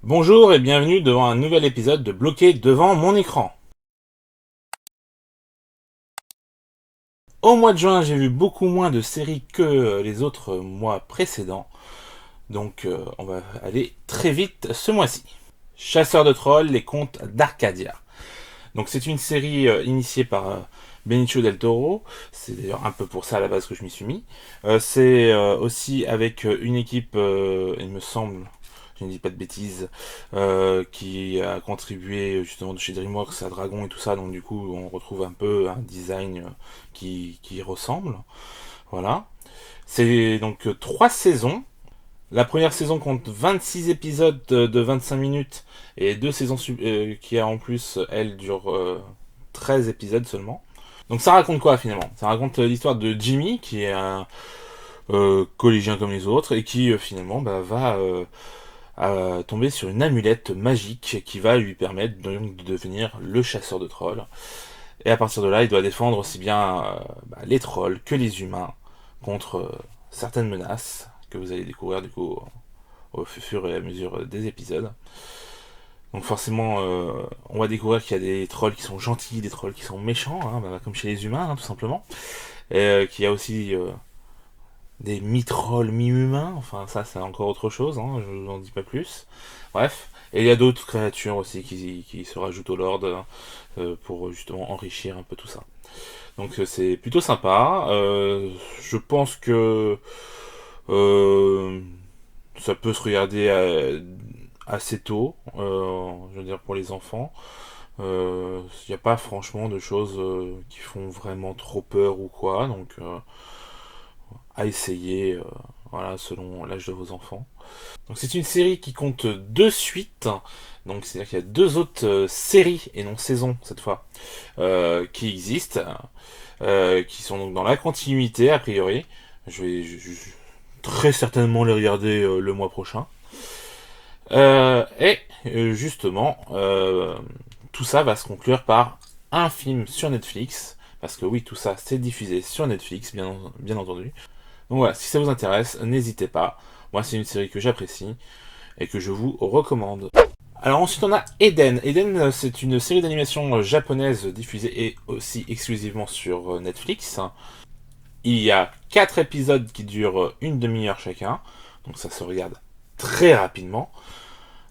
Bonjour et bienvenue devant un nouvel épisode de Bloqué devant mon écran. Au mois de juin, j'ai vu beaucoup moins de séries que les autres mois précédents, donc on va aller très vite ce mois-ci. Chasseur de trolls, les contes d'Arcadia. Donc c'est une série initiée par Benicio del Toro, c'est d'ailleurs un peu pour ça à la base que je m'y suis mis. C'est aussi avec une équipe, il me semble, je ne dis pas de bêtises, qui a contribué justement de chez DreamWorks à Dragon et tout ça, donc du coup on retrouve un peu un design qui ressemble. Voilà. C'est donc 3 saisons. La première saison compte 26 épisodes de 25 minutes et deux saisons qui en plus, elles, durent 13 épisodes seulement. Donc ça raconte quoi finalement? Ça raconte l'histoire de Jimmy qui est un collégien comme les autres et qui finalement va tomber sur une amulette magique qui va lui permettre donc de devenir le chasseur de trolls. Et à partir de là, il doit défendre aussi bien les trolls que les humains contre certaines menaces que vous allez découvrir du coup au fur et à mesure des épisodes. Donc forcément, on va découvrir qu'il y a des trolls qui sont gentils, des trolls qui sont méchants, hein, comme chez les humains, hein, tout simplement. Et qu'il y a aussi des mi-trolls, mi-humains, enfin ça c'est encore autre chose, hein, je vous en dis pas plus. Bref, et il y a d'autres créatures aussi qui se rajoutent au Lord pour justement enrichir un peu tout ça. Donc c'est plutôt sympa. Je pense que euh, ça peut se regarder assez tôt, je veux dire pour les enfants. Il n'y a pas franchement de choses qui font vraiment trop peur ou quoi, donc à essayer, voilà, selon l'âge de vos enfants. Donc c'est une série qui compte deux suites, donc c'est-à-dire qu'il y a deux autres séries et non saisons cette fois qui existent, qui sont donc dans la continuité a priori. Je vais très certainement les regarder le mois prochain. Et justement, tout ça va se conclure par un film sur Netflix. Parce que oui, tout ça c'est diffusé sur Netflix, bien entendu. Donc voilà, si ça vous intéresse, n'hésitez pas. Moi, c'est une série que j'apprécie et que je vous recommande. Alors ensuite, on a Eden. Eden, c'est une série d'animation japonaise diffusée et aussi exclusivement sur Netflix. Il y a 4 épisodes qui durent une demi-heure chacun, donc ça se regarde très rapidement.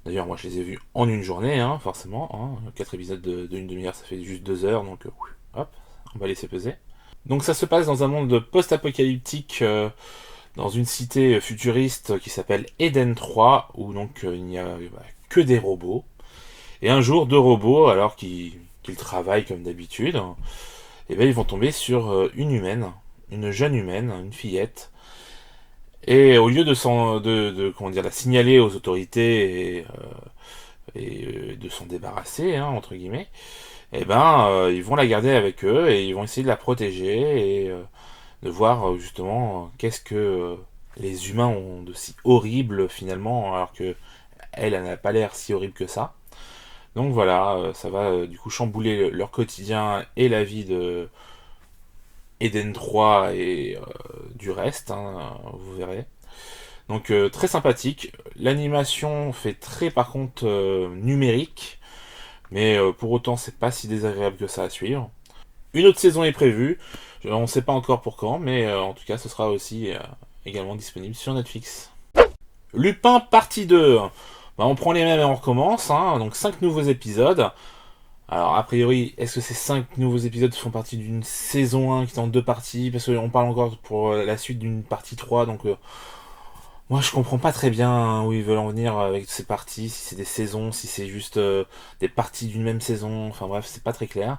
D'ailleurs, moi, je les ai vus en une journée, hein, forcément. Hein. 4 épisodes de une demi-heure, ça fait juste 2 heures, donc hop, on va laisser peser. Donc ça se passe dans un monde post-apocalyptique, dans une cité futuriste qui s'appelle Eden 3, où donc il n'y a que des robots. Et un jour, deux robots, alors qu'ils travaillent comme d'habitude, et ben ils vont tomber sur une humaine, une jeune humaine, une fillette. Et au lieu comment dire, la signaler aux autorités et de s'en débarrasser, hein, entre guillemets, et ben ils vont la garder avec eux et ils vont essayer de la protéger et de voir justement qu'est-ce que les humains ont de si horrible finalement, alors que elle n'a pas l'air si horrible que ça. Donc voilà, ça va du coup chambouler leur quotidien et la vie de Eden 3 et du reste, hein, vous verrez. Donc très sympathique. L'animation fait très par contre numérique, mais pour autant c'est pas si désagréable que ça à suivre. Une autre saison est prévue, on ne sait pas encore pour quand, mais en tout cas ce sera aussi également disponible sur Netflix. Lupin partie 2. Bah, on prend les mêmes et on recommence, hein, donc 5 nouveaux épisodes. Alors a priori, est-ce que ces 5 nouveaux épisodes font partie d'une saison 1 qui est en deux parties? Parce qu'on parle encore pour la suite d'une partie 3, donc moi je comprends pas très bien hein, où ils veulent en venir avec ces parties, si c'est des saisons, si c'est juste des parties d'une même saison, enfin bref, c'est pas très clair.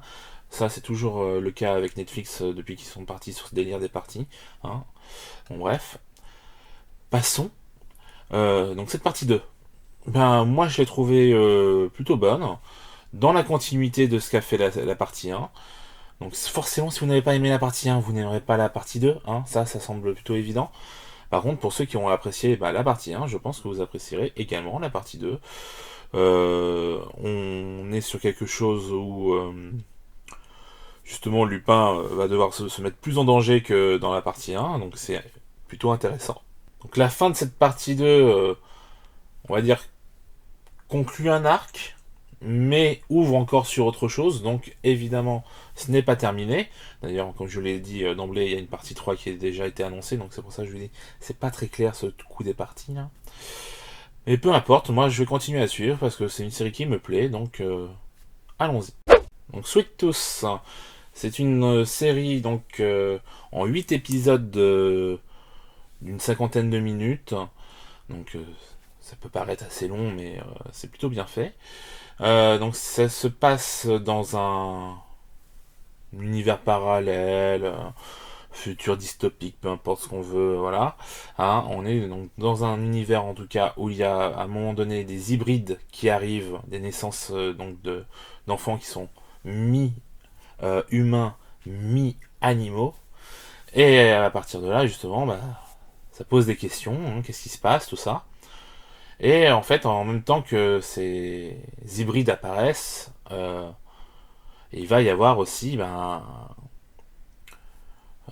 Ça c'est toujours le cas avec Netflix depuis qu'ils sont partis sur ce délire des parties. Hein. Bon bref, passons. Donc cette partie 2. Ben moi je l'ai trouvée plutôt bonne, dans la continuité de ce qu'a fait la partie 1. Donc forcément si vous n'avez pas aimé la partie 1, vous n'aimerez pas la partie 2, hein, ça semble plutôt évident. Par contre, pour ceux qui ont apprécié la partie 1, je pense que vous apprécierez également la partie 2. On est sur quelque chose où justement Lupin va devoir se mettre plus en danger que dans la partie 1, donc c'est plutôt intéressant. Donc la fin de cette partie 2, on va dire conclut un arc, mais ouvre encore sur autre chose, donc évidemment ce n'est pas terminé. D'ailleurs, comme je l'ai dit d'emblée, il y a une partie 3 qui a déjà été annoncée, donc c'est pour ça que je vous dis, c'est pas très clair ce coup des parties là. Et peu importe, moi je vais continuer à suivre parce que c'est une série qui me plaît, donc allons-y. Donc Sweet Tooth, c'est une série donc en 8 épisodes d'une cinquantaine de minutes. Donc ça peut paraître assez long, mais c'est plutôt bien fait. Donc ça se passe dans un univers parallèle, futur dystopique, peu importe ce qu'on veut, voilà. Hein, on est donc dans un univers en tout cas où il y a à un moment donné des hybrides qui arrivent, des naissances donc d'enfants qui sont mi-humains, mi-animaux. Et à partir de là, justement, bah, ça pose des questions, hein, qu'est-ce qui se passe, tout ça. Et en fait, en même temps que ces hybrides apparaissent, il va y avoir aussi,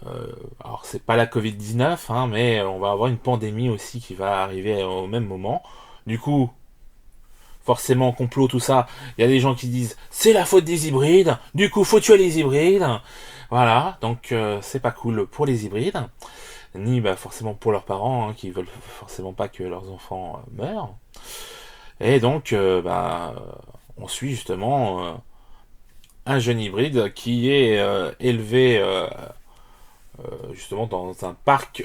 alors c'est pas la Covid-19, hein, mais on va avoir une pandémie aussi qui va arriver au même moment. Du coup, forcément, complot, tout ça, il y a des gens qui disent c'est la faute des hybrides, du coup faut tuer les hybrides. Voilà, donc c'est pas cool pour les hybrides, ni forcément pour leurs parents, hein, qui veulent forcément pas que leurs enfants meurent. Et donc, on suit justement un jeune hybride qui est élevé justement dans un parc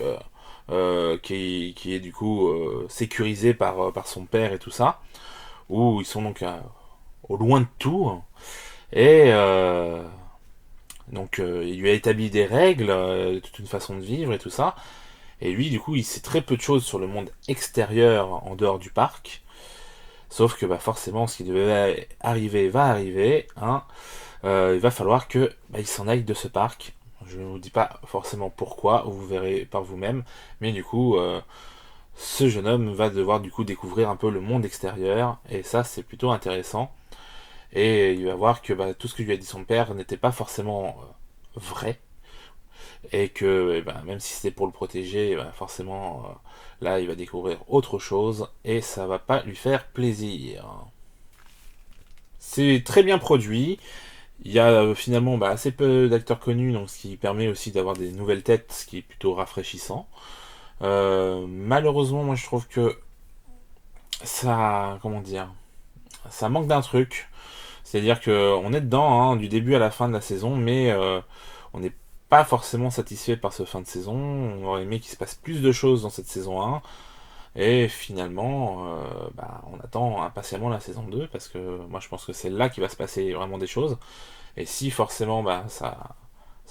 qui est du coup sécurisé par son père et tout ça, où ils sont donc au loin de tout. Et donc il lui a établi des règles, toute une façon de vivre et tout ça. Et lui, du coup, il sait très peu de choses sur le monde extérieur en dehors du parc. Sauf que forcément, ce qui devait arriver va arriver. Hein. Il va falloir que il s'en aille de ce parc. Je ne vous dis pas forcément pourquoi, vous verrez par vous-même. Mais du coup, ce jeune homme va devoir du coup découvrir un peu le monde extérieur. Et ça, c'est plutôt intéressant. Et il va voir que tout ce que lui a dit son père n'était pas forcément vrai. Et que même si c'était pour le protéger, forcément, là, il va découvrir autre chose. Et ça va pas lui faire plaisir. C'est très bien produit. Il y a finalement assez peu d'acteurs connus, donc ce qui permet aussi d'avoir des nouvelles têtes, ce qui est plutôt rafraîchissant. Malheureusement, moi je trouve que ça, comment dire, ça manque d'un truc. C'est-à-dire que on est dedans, hein, du début à la fin de la saison, mais on n'est pas forcément satisfait par ce fin de saison. On aurait aimé qu'il se passe plus de choses dans cette saison 1. Et finalement, on attend impatiemment la saison 2, parce que moi je pense que c'est là qu'il va se passer vraiment des choses. Et si forcément ça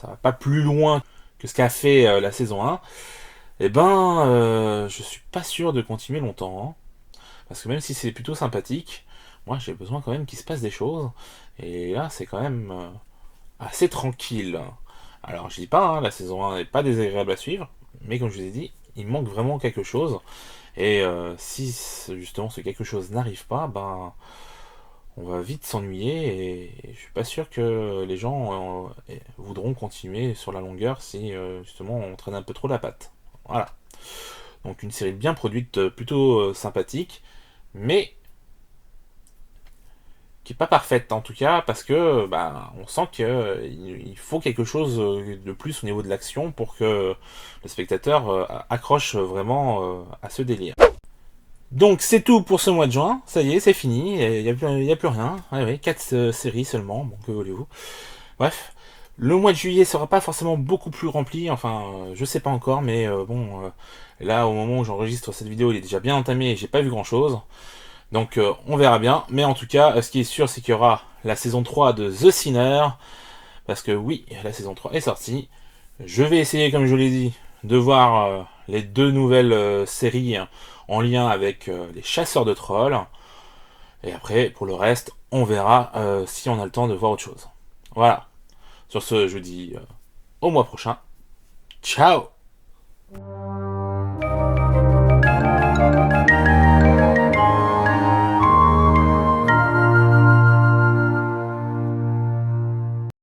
va pas plus loin que ce qu'a fait la saison 1, je suis pas sûr de continuer longtemps. Hein. Parce que même si c'est plutôt sympathique, moi j'ai besoin quand même qu'il se passe des choses. Et là c'est quand même assez tranquille. Alors je dis pas, hein, la saison 1 n'est pas désagréable à suivre, mais comme je vous ai dit, il manque vraiment quelque chose. Et si justement ce quelque chose n'arrive pas, on va vite s'ennuyer et je suis pas sûr que les gens voudront continuer sur la longueur si justement on traîne un peu trop la patte. Voilà. Donc une série bien produite, plutôt sympathique, mais qui est pas parfaite en tout cas parce que on sent qu'il faut quelque chose de plus au niveau de l'action pour que le spectateur accroche vraiment à ce délire. Donc c'est tout pour ce mois de juin, ça y est, c'est fini, il n'y a plus rien. Ouais, ouais, 4 séries seulement, bon, que voulez-vous. Bref, le mois de juillet sera pas forcément beaucoup plus rempli, enfin, je sais pas encore, mais là, au moment où j'enregistre cette vidéo, il est déjà bien entamé et j'ai pas vu grand-chose. Donc on verra bien, mais en tout cas, ce qui est sûr, c'est qu'il y aura la saison 3 de The Sinner, parce que oui, la saison 3 est sortie. Je vais essayer, comme je l'ai dit, de voir les 2 nouvelles séries en lien avec les chasseurs de trolls. Et après, pour le reste, on verra si on a le temps de voir autre chose. Voilà. Sur ce, je vous dis au mois prochain. Ciao!